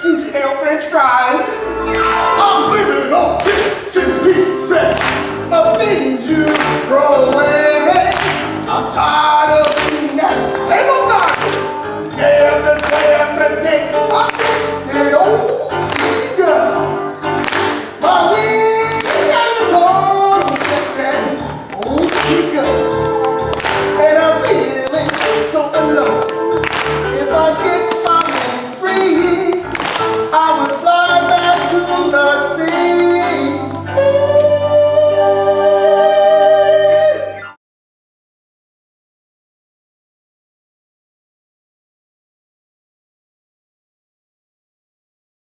Two stale French fries. I'm living on bits and pieces of things you throw away. I'm tired of being that same old garbage. Day after day, I'm just the old Seagull. My wings and the tongue, just that old Seagull.